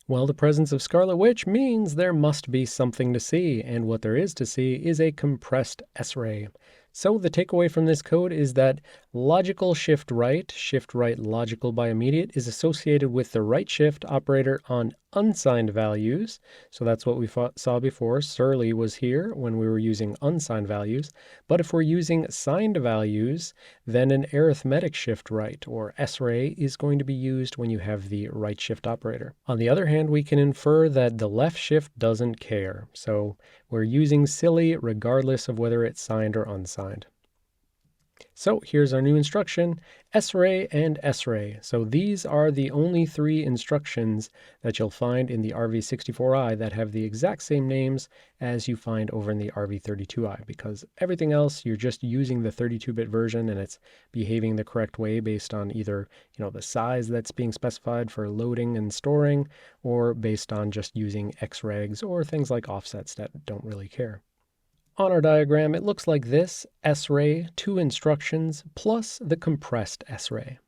Well, the presence of Scarlet Witch means there must be something to see, and what there is to see is a compressed S-ray. So the takeaway from this code is that logical shift right logical by immediate, is associated with the right shift operator on unsigned values. So that's what we saw before. Surly was here when we were using unsigned values. But if we're using signed values, then an arithmetic shift right, or S-ray, is going to be used when you have the right shift operator. On the other hand, we can infer that the left shift doesn't care. So we're using silly regardless of whether it's signed or unsigned. So here's our new instruction, S-ray and S-ray. So these are the only three instructions that you'll find in the RV64i that have the exact same names as you find over in the RV32i, because everything else, you're just using the 32-bit version and it's behaving the correct way based on either, the size that's being specified for loading and storing, or based on just using xregs or things like offsets that don't really care. On our diagram, it looks like this: S-ray, two instructions, plus the compressed S-ray.